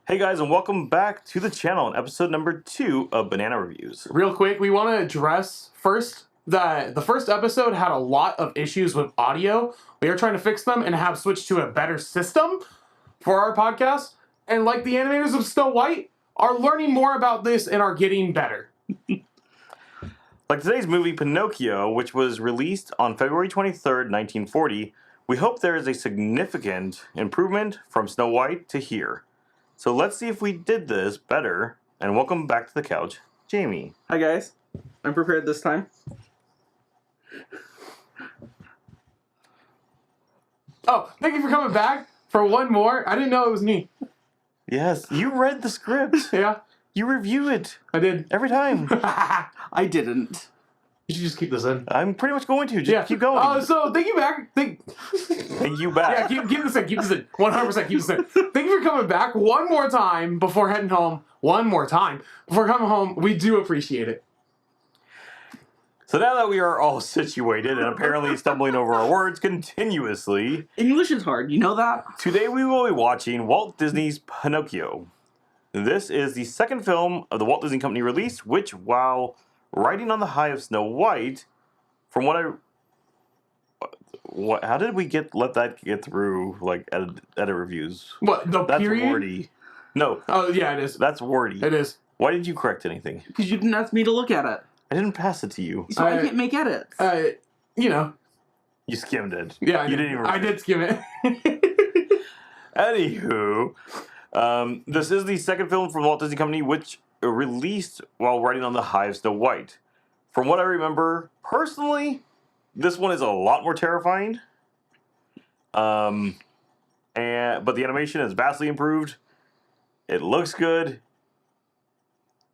Hey guys, and welcome back to the channel on episode number 2 of Banana Reviews. Real quick, we want to address first that the first episode had a lot of issues with audio. We are trying to fix them and have switched to a better system for our podcast. And like the animators of Snow White, are learning more about this and are getting better. Like today's movie Pinocchio, which was released on February 23rd, 1940, we hope there is a significant improvement from Snow White to here. So let's see if we did this better, and welcome back to the couch, Jamie. Hi guys, I'm prepared this time. Oh, thank you for coming back for one more. I didn't know it was me. Yes, you read the script. Yeah, You review it I did. every time. I didn't. You should just keep this in. I'm pretty much going to. Just keep going. So thank you back. Thank you back. Yeah, keep this in. Keep this in. 100% keep this in. Thank you for coming back one more time before heading home. One more time before coming home. We do appreciate it. So now that we are all situated and apparently stumbling over our words continuously, English is hard, you know that? today we will be watching Walt Disney's Pinocchio. This is the second film of the Walt Disney Company release, which, while riding on the high of Snow White, from how did we let that get through, like, edit reviews? What, the That's period? wordy. No, Oh, yeah, it is. that's wordy. It is. Why did you correct anything? Because you didn't ask me to look at it. I didn't pass it to you. So I can't make edits. You know. You skimmed it. Yeah, You didn't even I did skim it. Anywho, this is the second film from Walt Disney Company, which released while riding on the high of Snow White. From what I remember, personally, this one is a lot more terrifying. But the animation is vastly improved. It looks good.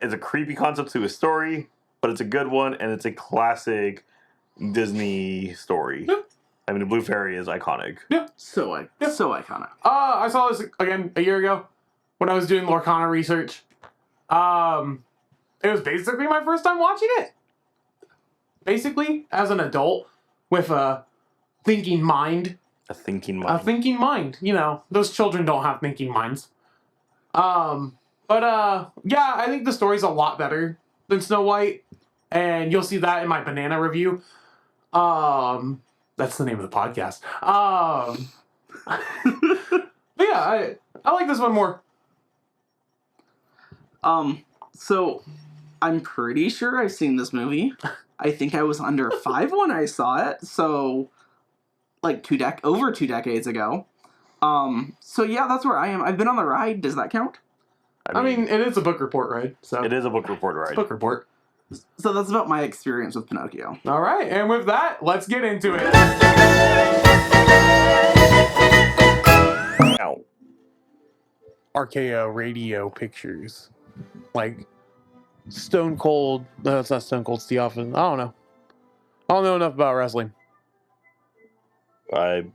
It's a creepy concept to a story, but it's a good one, and it's a classic Disney story. Yeah. I mean, the Blue Fairy is iconic. So iconic. I saw this again a year ago when I was doing Lorcana research. It was basically my first time watching it. Basically, as an adult with a thinking mind. A thinking mind. A thinking mind. You know, those children don't have thinking minds. Yeah, I think the story's a lot better than Snow White, and you'll see that in my banana review. That's the name of the podcast. But yeah, I like this one more. So I'm pretty sure I've seen this movie. I think I was under 5 when I saw it, so like over 2 decades ago. So yeah, that's where I am. I've been on the ride. Does that count? I mean, it is a book report, right? So It is a book report ride. book report. So that's about my experience with Pinocchio. All right, and with that, let's get into it. Ow. RKO Radio Pictures, like Stone Cold. No, it's not Stone Cold. Steve Austin. I don't know. I don't know enough about wrestling. I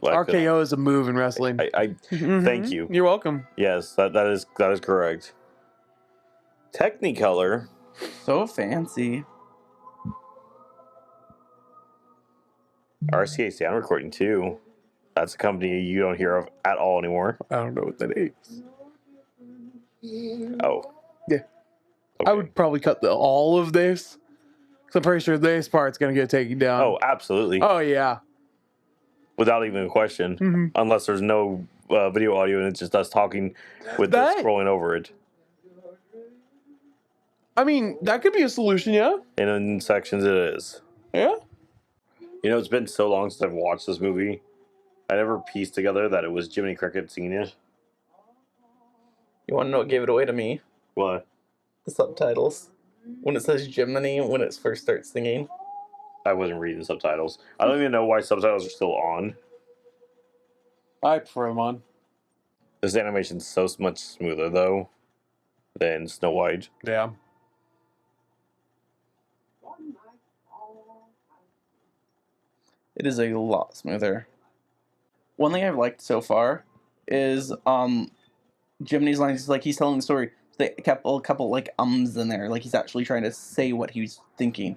like RKO is a move in wrestling. Thank you. You're welcome. Yes, that is correct. Technicolor. So fancy. RCA sound recording too. That's a company you don't hear of at all anymore. I don't know what that is. Oh. Yeah. Okay. I would probably cut all of this. So I'm pretty sure this part's gonna get taken down. Oh, absolutely. Oh yeah. Without even a question. Unless there's no video audio and it's just us talking with this scrolling over it. I mean, that could be a solution, yeah. And in sections it is. Yeah. You know, it's been so long since I've watched this movie. I never pieced together that it was Jiminy Cricket singing it. You want to know what gave it away to me? What? The subtitles. When it says Jiminy, when it first starts singing. I wasn't reading subtitles. I don't even know why subtitles are still on. I prefer them on. This animation's so much smoother, though, than Snow White. Yeah. It is a lot smoother. One thing I've liked so far is Jiminy's lines. Like he's telling the story. They kept a couple like ums in there. Like he's actually trying to say what he's thinking.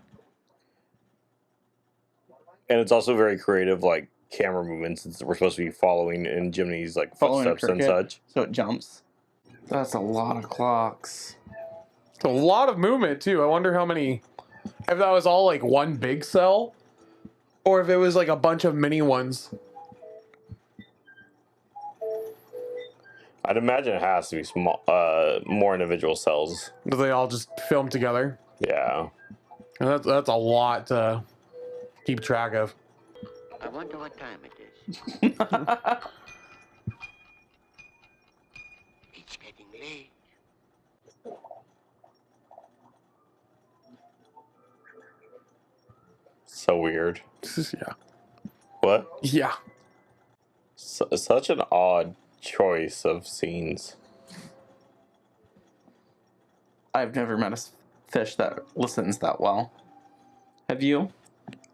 And it's also very creative, like camera movements. We're supposed to be following in Jiminy's like Following footsteps and Cricket. such. So it jumps. That's a lot of clocks. A lot of movement too. I wonder how many. If that was all like one big cell, or if it was like a bunch of mini ones. I'd imagine it has to be small, more individual cells. Do they all just film together? Yeah. And that's a lot to keep track of. I wonder what time it is. It's getting late. So weird. Yeah. What? Yeah. Such an odd choice of scenes. I've never met a fish that listens that well. Have you?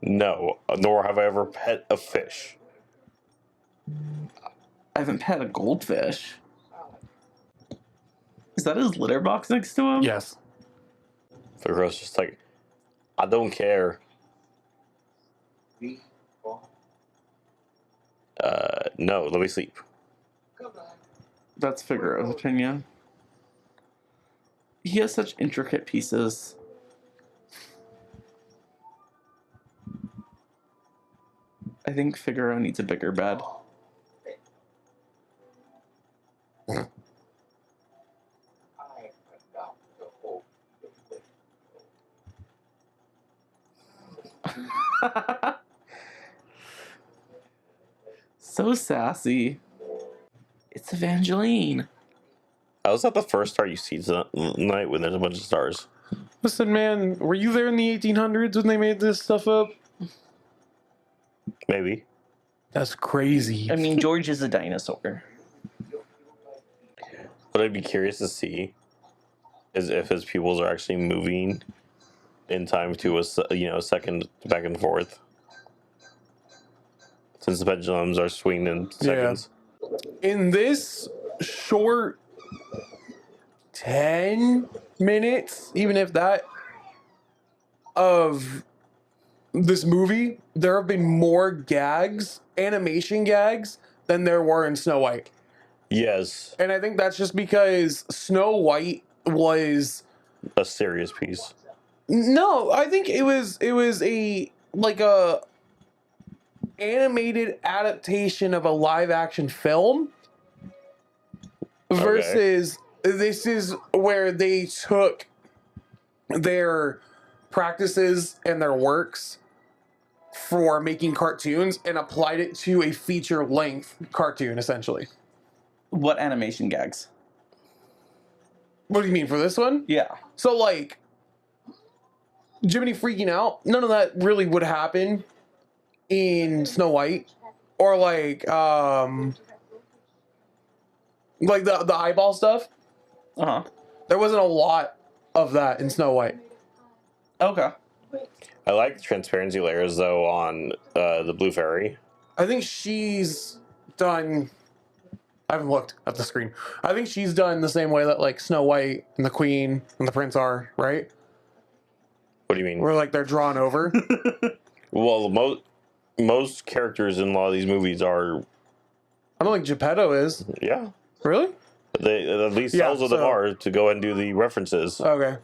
No, nor have I ever pet a fish. I haven't pet a goldfish. Is that his litter box next to him? Yes. Figro's just like, I don't care. No, let me sleep. That's Figaro's opinion. He has such intricate pieces. I think Figaro needs a bigger bed. So sassy. It's Evangeline. How is that the first star you see tonight when there's a bunch of stars? Listen, man, were you there in the 1800s when they made this stuff up? Maybe. That's crazy. I mean, George is a dinosaur. What I'd be curious to see is if his pupils are actually moving in time to a second back and forth. Since the pendulums are swinging in seconds. In this short 10 minutes, even if that, of this movie, there have been more gags, animation gags, than there were in Snow White. Yes. And I think that's just because Snow White was... A serious piece. No, I think it was a animated adaptation of a live action film versus this is where they took their practices and their works for making cartoons and applied it to a feature length cartoon, essentially. What animation gags? What do you mean for this one? Yeah. So like Jiminy freaking out, none of that really would happen in Snow White. Or like the eyeball stuff. Uh-huh. There wasn't a lot of that in Snow White. Okay. I like the transparency layers though on the Blue Fairy. I think she's done... I haven't looked at the screen. I think she's done the same way that like Snow White and the Queen and the Prince are, right? What do you mean? Where like they're drawn over. Well, most characters in a lot of these movies are. I don't think Geppetto is. Yeah. Really? They at least Yeah, cells of them so- are to go and do the references. Okay.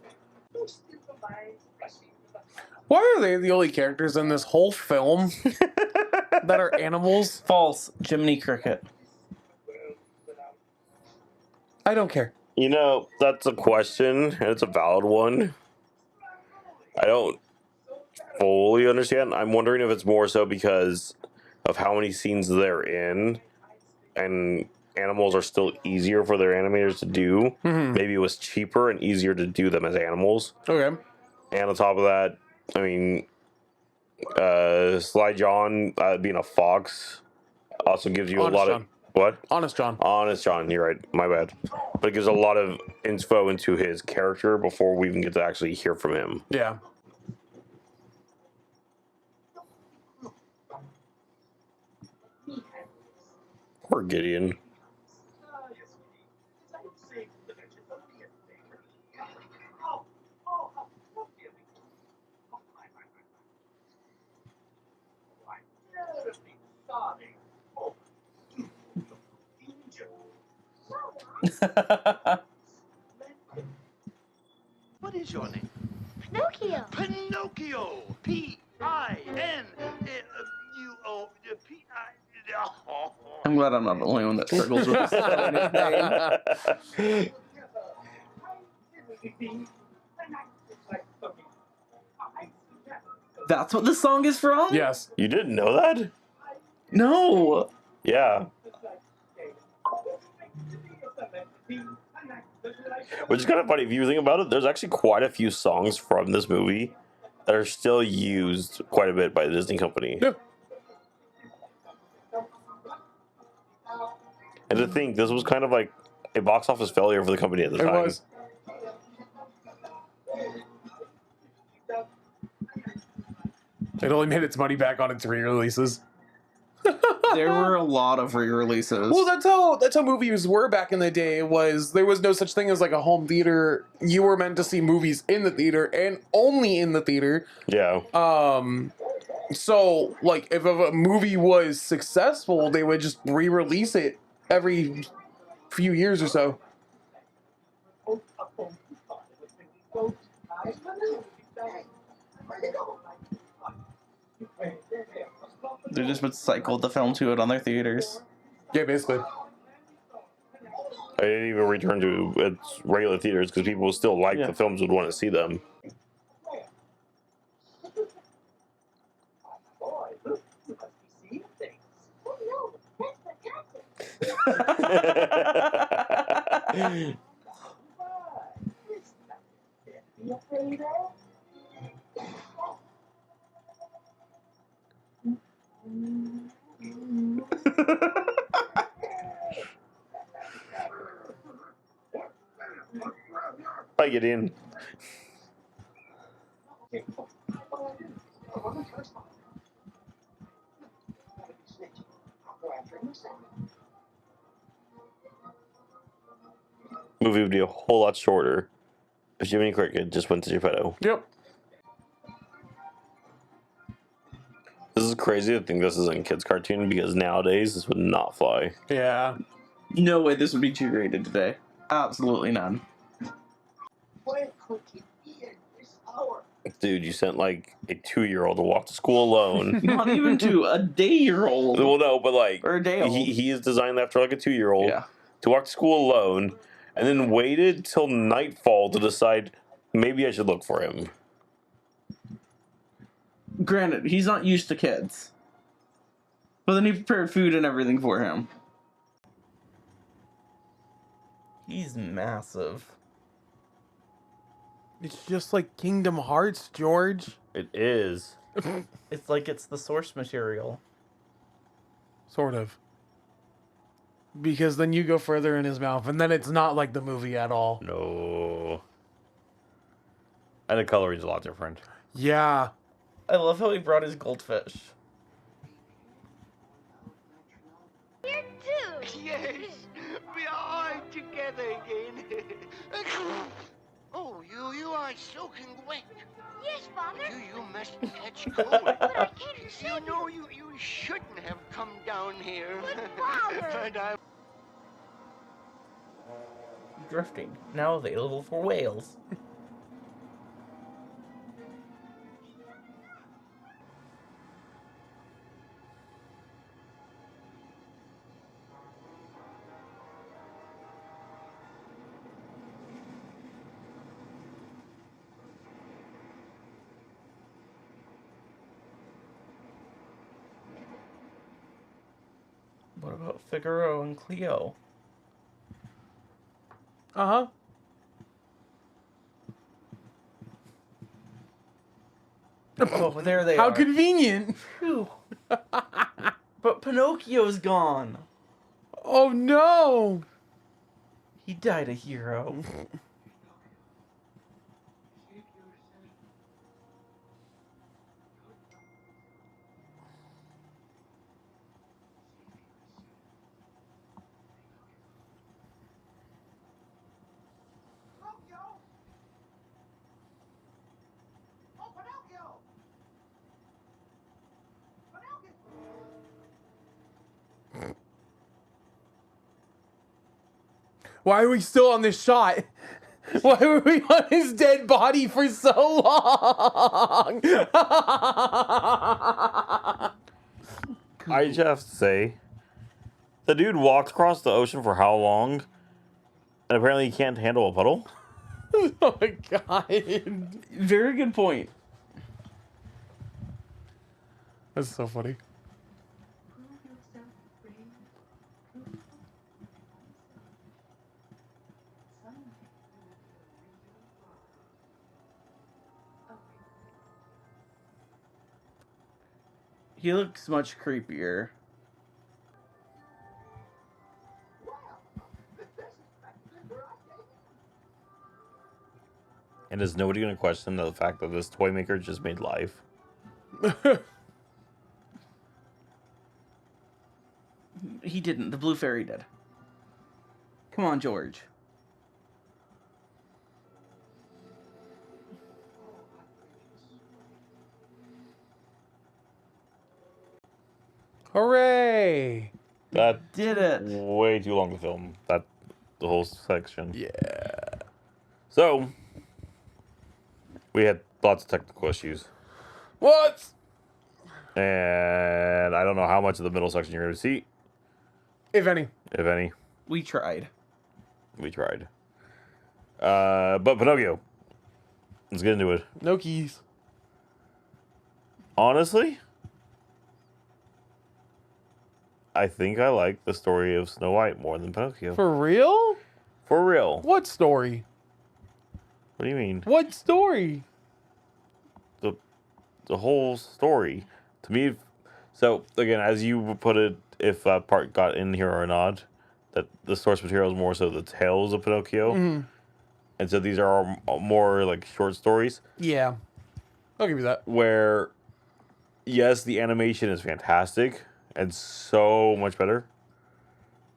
Why are they the only characters in this whole film that are animals? False. Jiminy Cricket. I don't care. You know, that's a question, and it's a valid one. I don't fully understand. I'm wondering if it's more so because of how many scenes they're in, and animals are still easier for their animators to do. Mm-hmm. Maybe it was cheaper and easier to do them as animals. Okay. And on top of that, I mean, Sly John being a fox also gives you a Honest lot John. of... What? Honest John. Honest John, you're right. My bad. But it gives a lot of info into his character before we even get to actually hear from him. Yeah. Poor Gideon. your name? Pinocchio. Pinocchio. P-I-N-U-O. P-I. I'm glad I'm not the only one that struggles with spelling his name. That's what the song is from? Yes. You didn't know that? No. Yeah. Which is kind of funny if you think about it. There's actually quite a few songs from this movie that are still used quite a bit by the Disney company. Yeah. And to think, this was kind of like a box office failure for the company at the time. It was. It only made its money back on its re-releases. There were a lot of re-releases. Well, that's how movies were back in the day. There was no such thing as like a home theater. You were meant to see movies in the theater and only in the theater. Yeah. So like if a movie was successful, they would just re-release it every few years or so. They just would cycle the film to it on their theaters. Yeah, basically. I didn't even return to its regular theaters because people still like the films, would want to see them. I get in. Movie would be a whole lot shorter if Jiminy Cricket just went to Geppetto. Yep. This is crazy to think this is a kid's cartoon because nowadays this would not fly. Yeah. No way this would be G-rated today. Absolutely none. Dude, you sent like a 2-year-old to walk to school alone. Not even to a day-year-old. Well, no, but like Or a day-old. he is designed after like a 2-year-old Yeah. to walk to school alone, and then waited till nightfall to decide maybe I should look for him. Granted, he's not used to kids. But then he prepared food and everything for him. He's massive. It's just like Kingdom Hearts, George. It is. It's like it's the source material. Sort of. Because then you go further in his mouth, and then it's not like the movie at all. No. And the coloring's a lot different. Yeah. I love how he brought his goldfish. Here too. Yes, we are together again. Oh, you are soaking wet. Yes, Father. You must catch cold. But I can't see. You know you shouldn't have come down here. But Father. But I Drifting. Now available for whales. What about Figaro and Cleo? Uh-huh. Oh, there they How are. convenient. Phew. But Pinocchio's gone. Oh, no. He died a hero. Why are we still on this shot? Why were we on his dead body for so long? I just have to say, the dude walked across the ocean for how long? And apparently he can't handle a puddle? Oh my god. Very good point. That's so funny. He looks much creepier. And is nobody going to question the fact that this toy maker just made life? He didn't. The blue fairy did. Come on, George. Hooray! That Did it. way too long to film. The whole section. Yeah. So, we had lots of technical issues. What? And I don't know how much of the middle section you're going to see, If any. if any. We tried. We tried. But Pinocchio. Let's get into it. No keys. Honestly, I think I like the story of Snow White more than Pinocchio. For real? For real. What story? What do you mean? What story? The whole story. To me, so again, as you put it, if that part got in here or not, that the source material is more so the tales of Pinocchio. Mm-hmm. And so these are more like short stories Yeah. I'll give you that. where, yes, the animation is fantastic and so much better.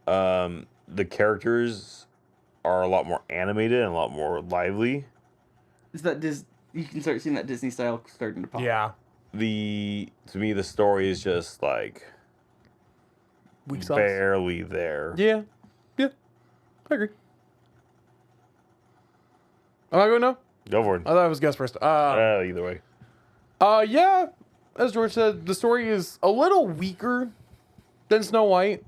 The characters are a lot more animated and a lot more lively. Is that you can start seeing that Disney style starting to pop. Yeah. To me, the story is just like Weak sauce. barely there. Yeah. Yeah. I agree. Am I going now? Go for it. I thought it was guess first. Either way. Yeah. As George said, the story is a little weaker than Snow White,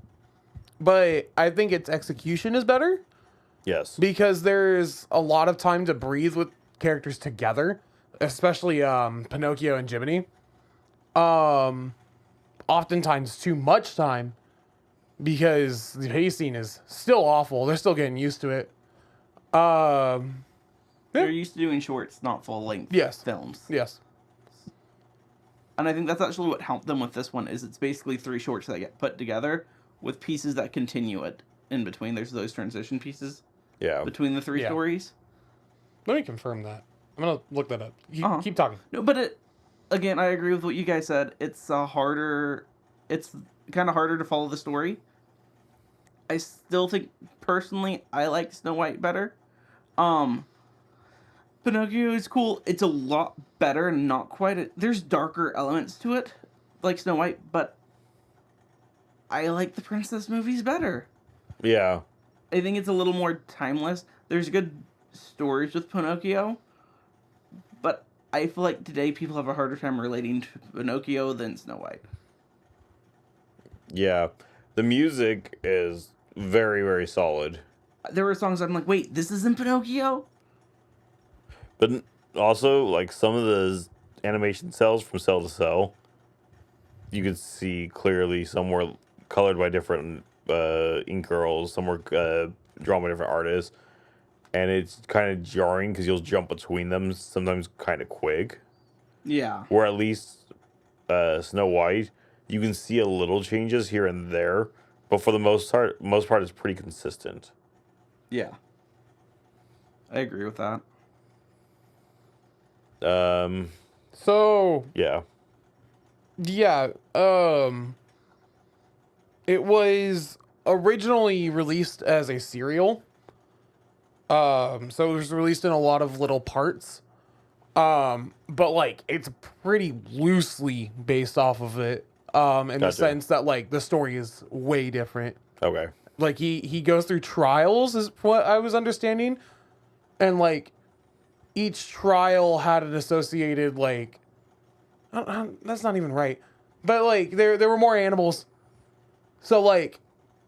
but I think its execution is better Yes. because there's a lot of time to breathe with characters together, especially Pinocchio and Jiminy. Oftentimes too much time because the pacing is still awful. They're still getting used to it. They're used to doing shorts, not full length Yes. films. Yes. And I think that's actually what helped them with this one is it's basically 3 shorts that get put together with pieces that continue it in between. There's those transition pieces Yeah. between the 3 Yeah. stories. Let me confirm that. I'm gonna look that up. Keep talking. No, but again, I agree with what you guys said. It's kind of harder to follow the story. I still think, personally, I like Snow White better. Pinocchio is cool. It's a lot better and not quite... there's darker elements to it, like Snow White, but I like the princess movies better. Yeah. I think it's a little more timeless. There's good stories with Pinocchio, but I feel like today people have a harder time relating to Pinocchio than Snow White. Yeah. The music is very, very solid. There were songs I'm like, wait, this isn't Pinocchio? But also, like, some of the animation cells from cell to cell, you could see clearly some were colored by different ink girls, some were drawn by different artists. And it's kind of jarring because you'll jump between them sometimes kind of quick. Yeah. Where at least Snow White, you can see a little changes here and there. But for the most part, it's pretty consistent. Yeah. I agree with that. So Yeah. it was originally released as a serial. So it was released in a lot of little parts. But like it's pretty loosely based off of it. In the Gotcha. sense that like the story is way different. Okay. Like he goes through trials is what I was understanding. and like each trial had an associated like that's not even right, but like there were more animals. So like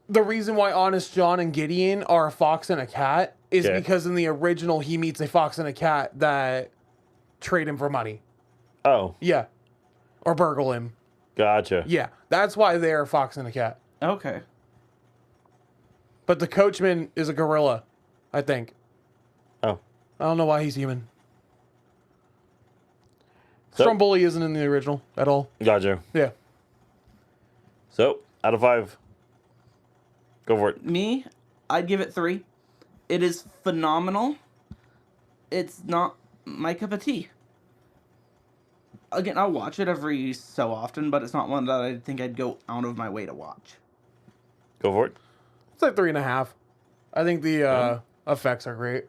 the reason why Honest John and Gideon are a fox and a cat is because in the original he meets a fox and a cat that trade him for money. Oh, Yeah, or burgle him. gotcha. Yeah, that's why they're a fox and a cat. Okay. But the coachman is a gorilla, I think. Oh, I don't know why he's human. So- Stromboli isn't in the original at all. gotcha. Yeah. So, out of 5, go for it. Me, I'd give it 3. It is phenomenal. It's not my cup of tea. Again, I'll watch it every so often, but it's not one that I think I'd go out of my way to watch. Go for it. It's like 3.5. I think the effects are great.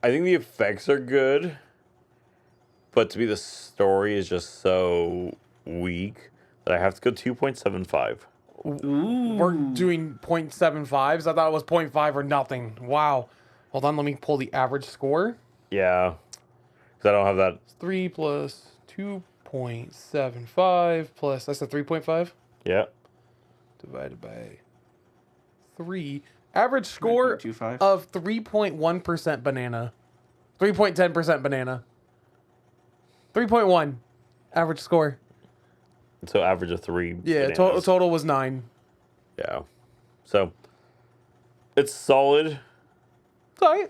I think the effects are good, but to me, the story is just so weak that I have to go 2.75. Ooh. We're doing 0.75s. I thought it was 0.5 or nothing. Wow. Hold on, let me pull the average score. Yeah, because I don't have that. 3 plus 2.75 plus, that's a 3.5 Yeah. divided by 3. Average score 3.25. of 3.1% banana. 3.10% banana. 3.1 average score. So average of 3. Yeah, bananas. total was 9. Yeah. So it's solid. Sorry.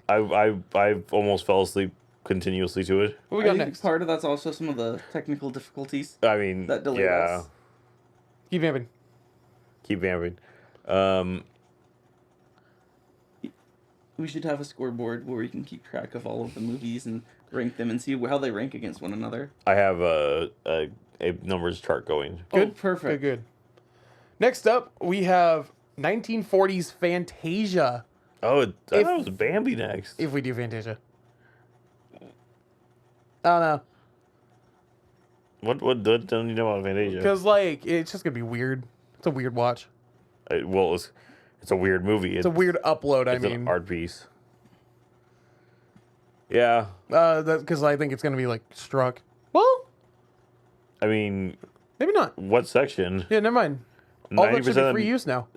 I've almost fell asleep continuously to it. What we I got think next? part of that's also some of the technical difficulties I mean, that delayed yeah. us. Keep vamping. Keep vamping. We should have a scoreboard where we can keep track of all of the movies and rank them and see how they rank against one another. I have a numbers chart going. Good? Oh, perfect. Good. Next up, we have 1940s Fantasia. Oh, that If- was Bambi next. If we do Fantasia. I don't know. What don't you know about Fantasia? Because, like, it's just going to be weird. It's a weird watch. Well, it's a weird movie. It's a weird upload, I It's mean. an art piece. Yeah. Because I think it's going to be, like, struck. Well, I mean, maybe not. what section? Yeah, never mind. All that should be 90% free use now.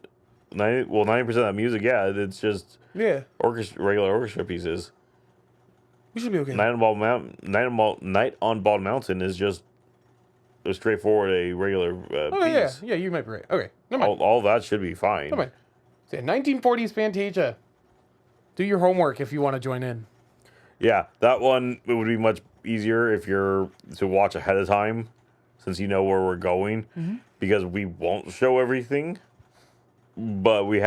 90% of that music, yeah, it's just Yeah. regular orchestra pieces. We should be okay. Night on Bald Mountain is just a straightforward, a regular Okay, yeah. piece. Yeah, you might be right. Okay, never mind. All that should be fine. Never mind. So, 1940s Fantasia. Do your homework if you want to join in. Yeah, that one, it would be much easier if you're to watch ahead of time, since you know where we're going, because we won't show everything, but we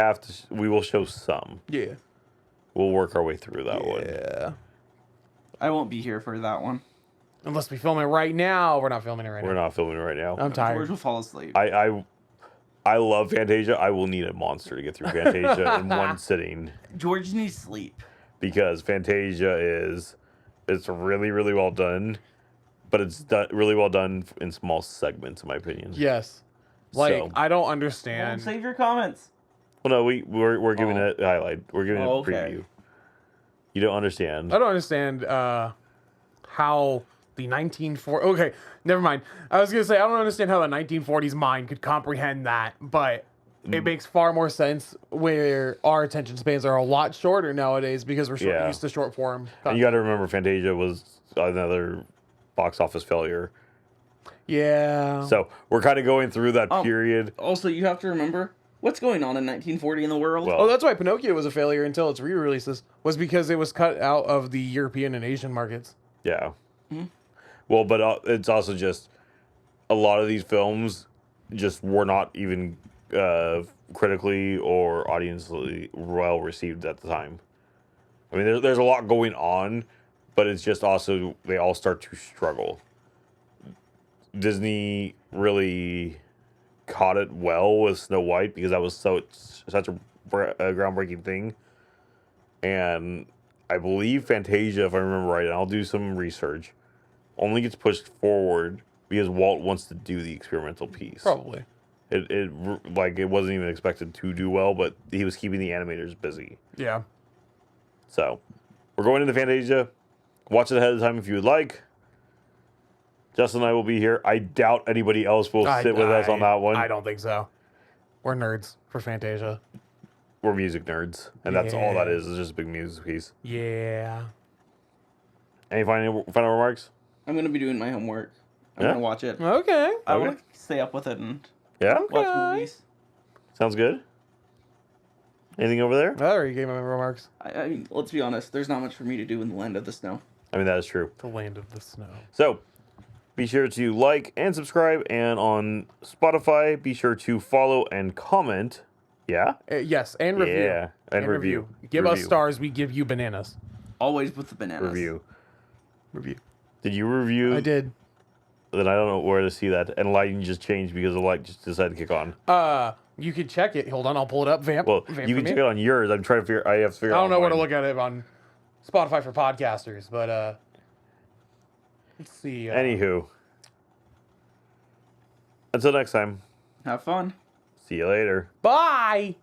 will show some. Yeah. We'll work our way through that one. Yeah. I won't be here for that one. Unless we film it right now. We're not filming it right We're now. not filming right now. I'm George tired. will fall asleep. I love Fantasia. I will need a monster to get through Fantasia in one sitting, George needs sleep. because Fantasia it's really, really well done, but it's really well done in small segments, in my opinion. Yes. Like, So- I don't Don't understand. save your comments. Well, no, we're giving Oh. it a highlight. We're giving it a Okay. preview. You don't understand. I don't understand how the 1940s... Okay, never mind. I was going to say, I don't understand how the 1940s mind could comprehend that, but it makes far more sense where our attention spans are a lot shorter nowadays because we're Yeah. used to short form. And you got to remember, Fantasia was another box office failure. Yeah. So we're kind of going through that Oh. period. Also, you have to remember what's going on in 1940 in the world. Well- Oh, that's why Pinocchio was a failure until its re-releases, was because it was cut out of the European and Asian markets. Yeah. Well, but it's also just a lot of these films just were not even critically or audientially well received at the time. I mean, there's a lot going on, but it's just also they all start to struggle. Disney really caught it well with Snow White because that was such a groundbreaking thing, and I believe Fantasia, if I remember right, and I'll do some research, only gets pushed forward because Walt wants to do the experimental piece. Probably. It wasn't even expected to do well, but he was keeping the animators busy. Yeah. So we're going into Fantasia. Watch it ahead of time if you would like. Justin and I will be here. I doubt anybody else will sit with us on that one. I don't think so. We're nerds for Fantasia. We're music nerds, and that's all that Yeah. is. It's just a big music piece. Yeah. Any final remarks? I'm gonna be doing my homework. I'm Yeah? gonna watch it. Okay. I Okay. want to stay up with it and Yeah, watch Okay. movies. sounds good. Anything over there? I already gave my remarks. I mean, let's be honest. There's not much for me to do in the land of the snow. I mean, that is true. The land of the snow. So, be sure to like and subscribe, and on Spotify, be sure to follow and comment. Yeah? Yes, and review. Yeah, and review. Give us Review. stars. We give you bananas. Always with the bananas. Review. Review. Did you review? I did. Then I don't know where to see that. And lighting just changed because the light just decided to kick on. You could check it. Hold on, I'll pull it up. Vamp. Well, Vamp you for can me. check it on yours. I'm trying to figure. I have to figure. I out don't know where to mine. look at it on Spotify for podcasters, but let's see. Anywho, until next time. Have fun. See you later. Bye.